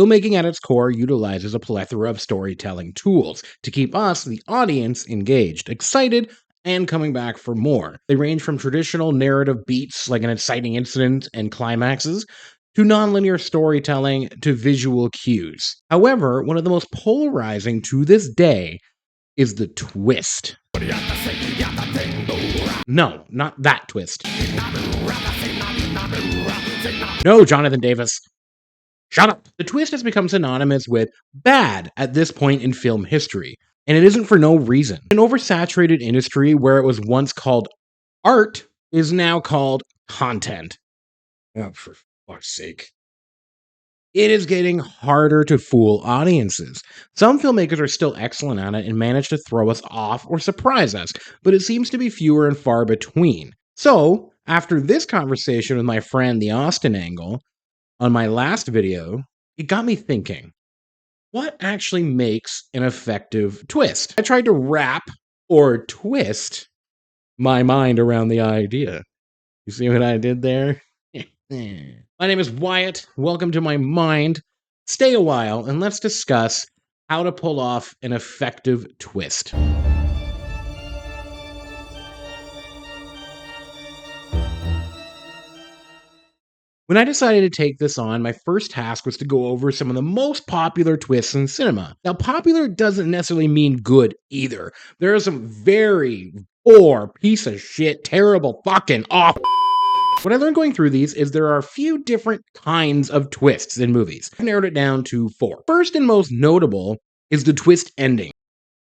Filmmaking at its core utilizes a plethora of storytelling tools to keep us, the audience, engaged, excited, and coming back for more. They range from traditional narrative beats like an exciting incident and climaxes, to nonlinear storytelling to visual cues. However, one of the most polarizing to this day is the twist. No, not that twist. No, Jonathan Davis. Shut up! The twist has become synonymous with bad at this point in film history, and it isn't for no reason. An oversaturated industry where it was once called art is now called content. Oh, for fuck's sake. It is getting harder to fool audiences. Some filmmakers are still excellent at it and manage to throw us off or surprise us, but it seems to be fewer and far between. So, after this conversation with my friend the Austin Angle, on my last video, it got me thinking, what actually makes an effective twist? I tried to wrap or twist my mind around the idea. You see what I did there? My name is Wyatt. Welcome to my mind. Stay a while and let's discuss how to pull off an effective twist. When I decided to take this on, my first task was to go over some of the most popular twists in cinema. Now, popular doesn't necessarily mean good either. There are some very poor, piece of shit, terrible, fucking awful. What I learned going through these is there are a few different kinds of twists in movies. I narrowed it down to 4. First and most notable is the twist ending.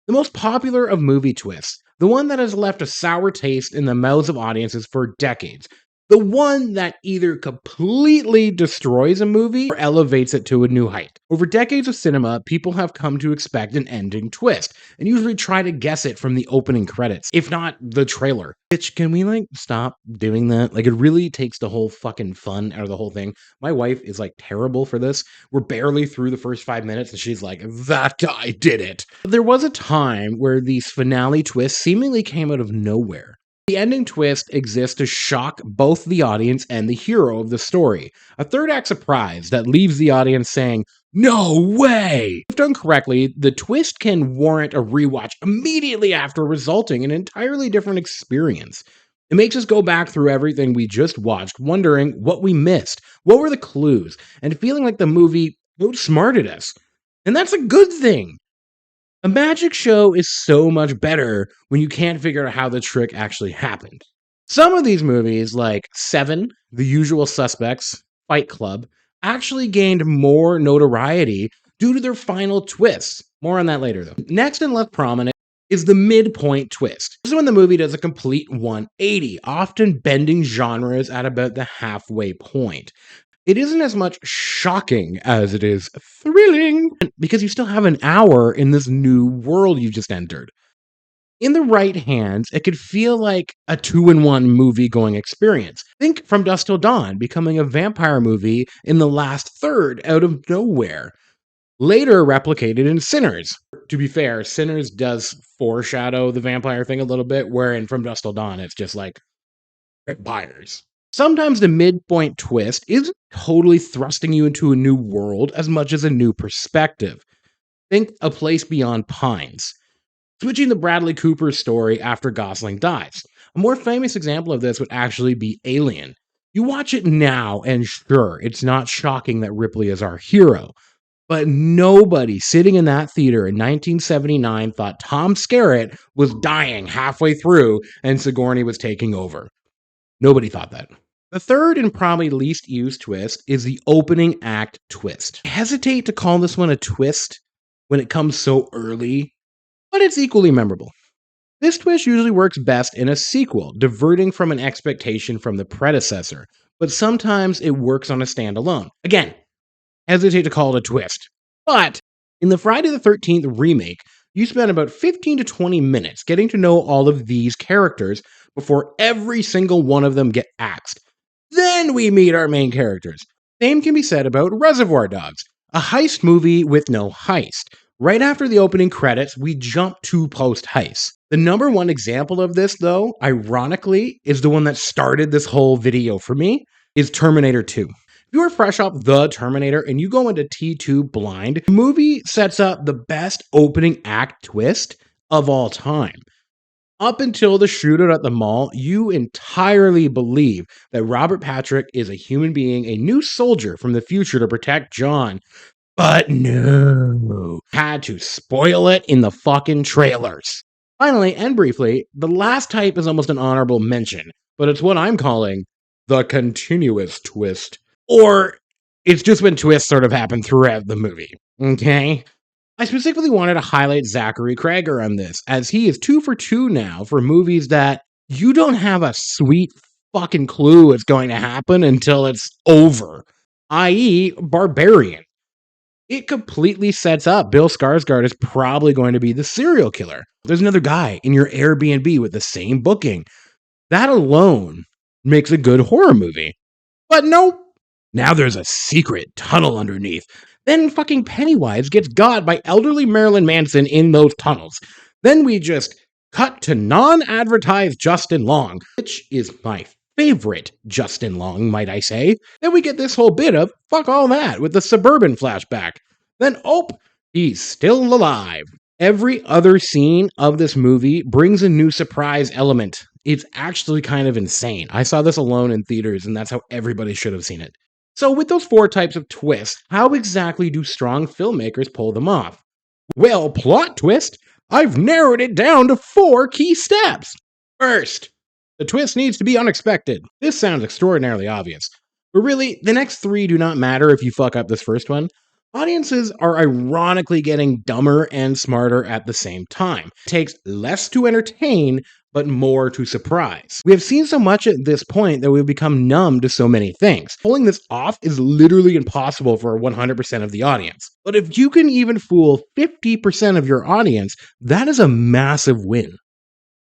The most popular of movie twists, the one that has left a sour taste in the mouths of audiences for decades. The one that either completely destroys a movie or elevates it to a new height. Over decades of cinema, people have come to expect an ending twist, and usually try to guess it from the opening credits, if not the trailer. Bitch, can we, stop doing that? It really takes the whole fucking fun out of the whole thing. My wife is, terrible for this. We're barely through the first 5 minutes, and she's like, that guy did it. There was a time where these finale twists seemingly came out of nowhere. The ending twist exists to shock both the audience and the hero of the story. A third act surprise that leaves the audience saying, no way! If done correctly, the twist can warrant a rewatch immediately after, resulting in an entirely different experience. It makes us go back through everything we just watched, wondering what we missed, what were the clues, and feeling like the movie outsmarted us. And that's a good thing! A magic show is so much better when you can't figure out how the trick actually happened. Some of these movies, like Seven, The Usual Suspects, Fight Club, actually gained more notoriety due to their final twists. More on that later, though. Next and less prominent is the midpoint twist. This is when the movie does a complete 180, often bending genres at about the halfway point. It isn't as much shocking as it is thrilling, because you still have an hour in this new world you just entered. In the right hands, it could feel like a 2-in-1 movie-going experience. Think From Dusk Till Dawn becoming a vampire movie in the last third out of nowhere. Later replicated in Sinners. To be fair, Sinners does foreshadow the vampire thing a little bit, wherein From Dusk Till Dawn it's just like vampires. Sometimes the midpoint twist isn't totally thrusting you into a new world as much as a new perspective. Think A Place Beyond Pines. Switching the Bradley Cooper story after Gosling dies. A more famous example of this would actually be Alien. You watch it now, and sure, it's not shocking that Ripley is our hero. But nobody sitting in that theater in 1979 thought Tom Skerritt was dying halfway through and Sigourney was taking over. Nobody thought that. The third and probably least used twist is the opening act twist. I hesitate to call this one a twist when it comes so early, but it's equally memorable. This twist usually works best in a sequel, diverting from an expectation from the predecessor, but sometimes it works on a standalone. Again, hesitate to call it a twist. But in the Friday the 13th remake, you spend about 15 to 20 minutes getting to know all of these characters before every single one of them get axed. Then we meet our main characters. Same can be said about Reservoir Dogs, a heist movie with no heist. Right after the opening credits, we jump to post-heist. The number one example of this, though, ironically, is the one that started this whole video for me, is Terminator 2. If you are fresh off The Terminator and you go into T2 blind, the movie sets up the best opening act twist of all time. Up until the shootout at the mall, you entirely believe that Robert Patrick is a human being, a new soldier from the future to protect John. But no, had to spoil it in the fucking trailers. Finally, and briefly, the last type is almost an honorable mention, but it's what I'm calling the continuous twist. Or it's just when twists sort of happen throughout the movie. Okay? I specifically wanted to highlight Zachary Krager on this, as he is 2 for 2 now for movies that you don't have a sweet fucking clue what's going to happen until it's over, i.e., Barbarian. It completely sets up Bill Skarsgård is probably going to be the serial killer. There's another guy in your Airbnb with the same booking. That alone makes a good horror movie. But nope. Now there's a secret tunnel underneath. Then fucking Pennywise gets got by elderly Marilyn Manson in those tunnels. Then we just cut to non-advertised Justin Long, which is my favorite Justin Long, might I say. Then we get this whole bit of fuck all that with the suburban flashback. Then, oh, he's still alive. Every other scene of this movie brings a new surprise element. It's actually kind of insane. I saw this alone in theaters, and that's how everybody should have seen it. So, with those 4 types of twists, how exactly do strong filmmakers pull them off? Well, plot twist, I've narrowed it down to 4 key steps. First, the twist needs to be unexpected. This sounds extraordinarily obvious, but really, the next 3 do not matter if you fuck up this first one. Audiences are ironically getting dumber and smarter at the same time. It takes less to entertain, but more to surprise. We have seen so much at this point that we've become numb to so many things. Pulling this off is literally impossible for 100% of the audience. But if you can even fool 50% of your audience, that is a massive win.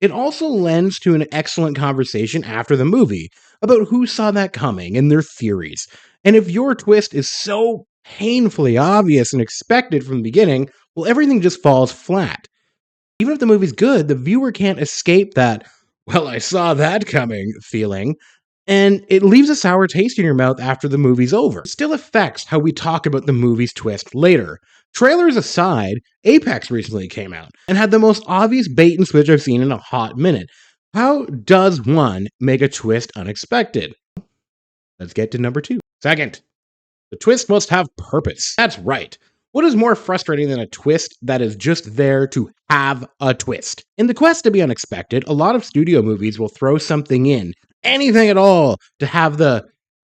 It also lends to an excellent conversation after the movie about who saw that coming and their theories. And if your twist is so painfully obvious and expected from the beginning, well, everything just falls flat. Even if the movie's good, the viewer can't escape that, well, I saw that coming feeling, and it leaves a sour taste in your mouth after the movie's over. It still affects how we talk about the movie's twist later. Trailers aside, Apex recently came out and had the most obvious bait and switch I've seen in a hot minute. How does one make a twist unexpected? Let's get to number 2. Second, the twist must have purpose. That's right. What is more frustrating than a twist that is just there to have a twist? In the quest to be unexpected, a lot of studio movies will throw something in, anything at all, to have the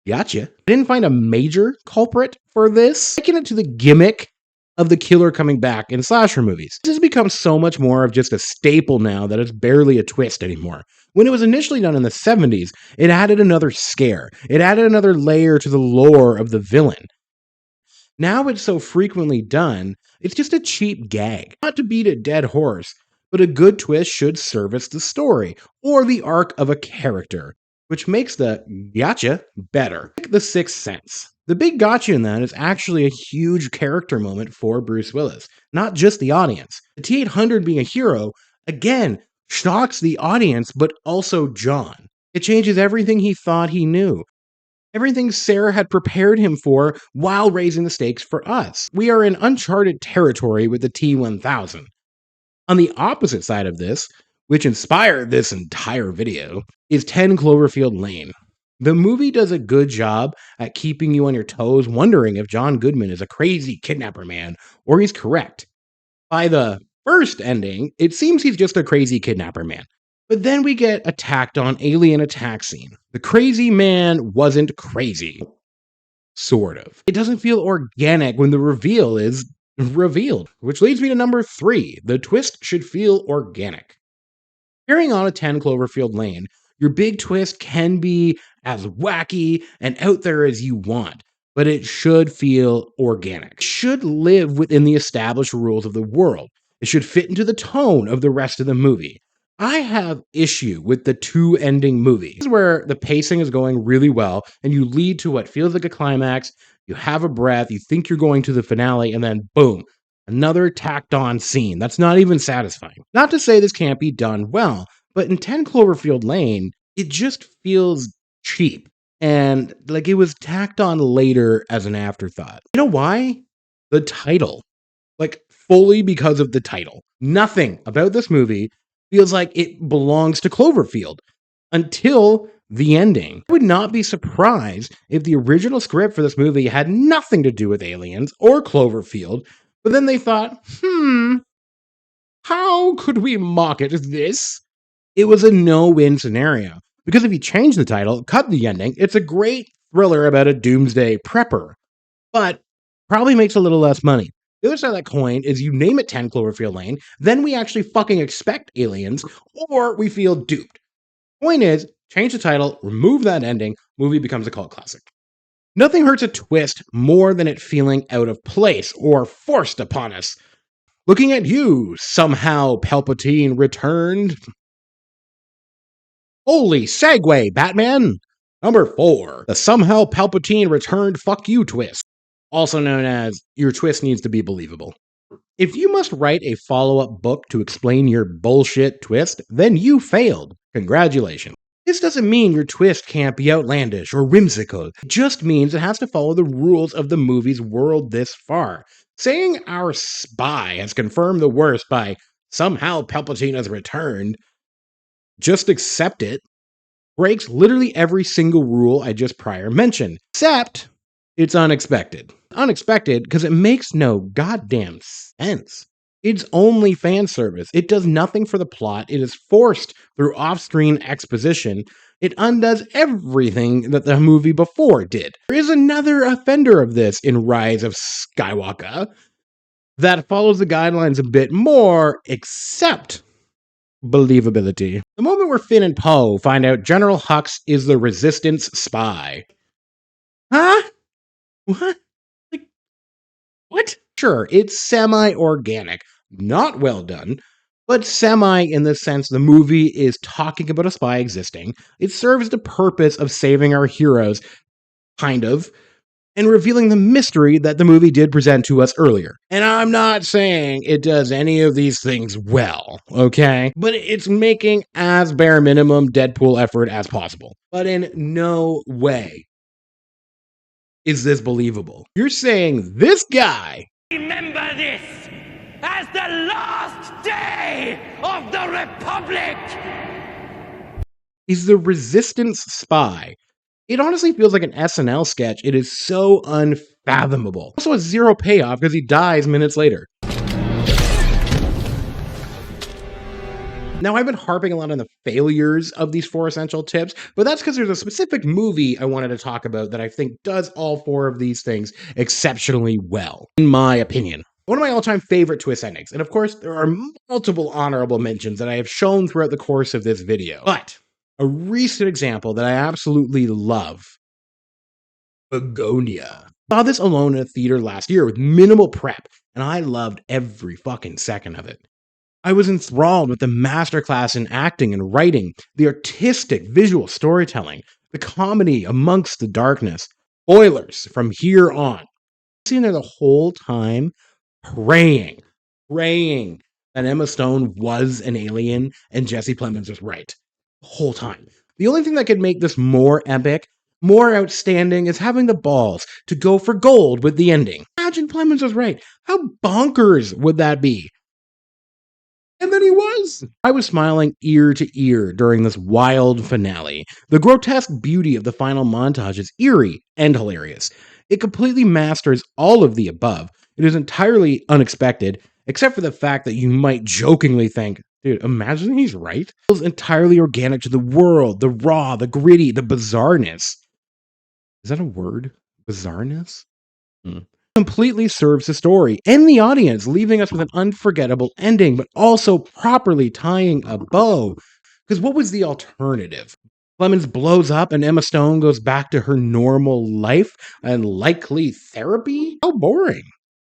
gotcha. I didn't find a major culprit for this. Liken it to the gimmick of the killer coming back in slasher movies. This has become so much more of just a staple now that it's barely a twist anymore. When it was initially done in the 70s, it added another scare. It added another layer to the lore of the villain. Now it's so frequently done, it's just a cheap gag. Not to beat a dead horse, but a good twist should service the story, or the arc of a character, which makes the gotcha better. Like The Sixth Sense. The big gotcha in that is actually a huge character moment for Bruce Willis, not just the audience. The T-800 being a hero, again, shocks the audience, but also John. It changes everything he thought he knew. Everything Sarah had prepared him for while raising the stakes for us. We are in uncharted territory with the T-1000. On the opposite side of this, which inspired this entire video, is 10 Cloverfield Lane. The movie does a good job at keeping you on your toes, wondering if John Goodman is a crazy kidnapper man, or he's correct. By the first ending, it seems he's just a crazy kidnapper man. But then we get a tacked on alien attack scene. The crazy man wasn't crazy. Sort of. It doesn't feel organic when the reveal is revealed. Which leads me to number 3. The twist should feel organic. Carrying on a 10 Cloverfield Lane, your big twist can be as wacky and out there as you want, but it should feel organic. It should live within the established rules of the world. It should fit into the tone of the rest of the movie. I have issue with the 2 ending movies where the pacing is going really well and you lead to what feels like a climax, you have a breath, you think you're going to the finale, and then boom, another tacked on scene. That's not even satisfying. Not to say this can't be done well, but in 10 Cloverfield Lane, it just feels cheap. And like it was tacked on later as an afterthought. You know why? The title. Like fully because of the title. Nothing about this movie feels like it belongs to Cloverfield until the ending. I would not be surprised if the original script for this movie had nothing to do with aliens or Cloverfield, but then they thought, how could we market this? It was a no-win scenario. Because if you change the title, cut the ending, it's a great thriller about a doomsday prepper, but probably makes a little less money. The other side of that coin is you name it 10 Cloverfield Lane, then we actually fucking expect aliens, or we feel duped. Point is, change the title, remove that ending, movie becomes a cult classic. Nothing hurts a twist more than it feeling out of place or forced upon us. Looking at you, somehow Palpatine returned. Holy segue, Batman! Number 4, the somehow Palpatine returned fuck you twist. Also known as, your twist needs to be believable. If you must write a follow-up book to explain your bullshit twist, then you failed. Congratulations. This doesn't mean your twist can't be outlandish or whimsical. It just means it has to follow the rules of the movie's world this far. Saying our spy has confirmed the worst by somehow Palpatine has returned, just accept it, breaks literally every single rule I just prior mentioned, except it's unexpected. Unexpected because it makes no goddamn sense. It's only fan service. It does nothing for the plot. It is forced through off-screen exposition. It undoes everything that the movie before did. There is another offender of this in Rise of Skywalker that follows the guidelines a bit more, except believability. The moment where Finn and Poe find out General Hux is the Resistance spy. Huh? What? Like, what? Sure, it's semi-organic, not well done, but semi in the sense the movie is talking about a spy existing. It serves the purpose of saving our heroes, kind of, and revealing the mystery that the movie did present to us earlier. And I'm not saying it does any of these things well, okay? But it's making as bare minimum Deadpool effort as possible. But in no way is this believable. You're saying this guy... Remember this as the last day of the Republic! ...is the Resistance spy. It honestly feels like an SNL sketch. It is so unfathomable. Also has zero payoff because he dies minutes later. Now, I've been harping a lot on the failures of these 4 essential tips, but that's because there's a specific movie I wanted to talk about that I think does all 4 of these things exceptionally well, in my opinion. One of my all-time favorite twist endings, and of course, there are multiple honorable mentions that I have shown throughout the course of this video, but a recent example that I absolutely love, Bugonia. I saw this alone in a theater last year with minimal prep, and I loved every fucking second of it. I was enthralled with the masterclass in acting and writing, the artistic visual storytelling, the comedy amongst the darkness. Spoilers from here on. Sitting there the whole time praying that Emma Stone was an alien and Jesse Plemons was right. The whole time. The only thing that could make this more epic, more outstanding, is having the balls to go for gold with the ending. Imagine Plemons was right. How bonkers would that be? And then he was. I was smiling ear to ear during this wild finale. The grotesque beauty of the final montage is eerie and hilarious. It completely masters all of the above. It is entirely unexpected, except for the fact that you might jokingly think, dude, imagine he's right. It feels entirely organic to the world, the raw, the gritty, the bizarreness. Is that a word? Bizarreness? Completely serves the story and the audience, leaving us with an unforgettable ending, but also properly tying a bow. Because what was the alternative? Clemens blows up and Emma Stone goes back to her normal life and likely therapy? How boring.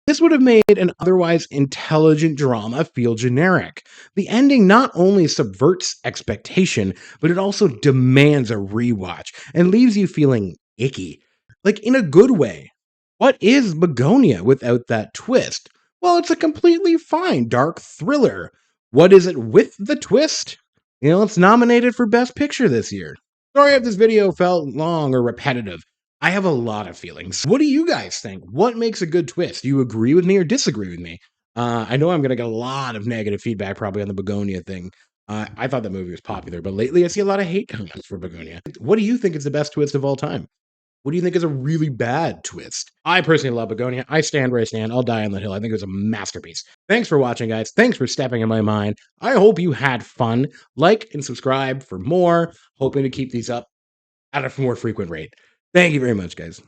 This would have made an otherwise intelligent drama feel generic. The ending not only subverts expectation, but it also demands a rewatch and leaves you feeling icky. Like in a good way. What is Bugonia without that twist? Well, it's a completely fine dark thriller. What is it with the twist? You know, it's nominated for Best Picture this year. Sorry if this video felt long or repetitive. I have a lot of feelings. What do you guys think? What makes a good twist? Do you agree with me or disagree with me? I know I'm going to get a lot of negative feedback probably on the Begonia thing. I thought the movie was popular, but lately I see a lot of hate comments for Begonia. What do you think is the best twist of all time? What do you think is a really bad twist? I personally love Begonia. I stand where I stand. I'll die on the hill. I think it was a masterpiece. Thanks for watching, guys. Thanks for stepping in my mind. I hope you had fun. Like and subscribe for more. Hoping to keep these up at a more frequent rate. Thank you very much, guys.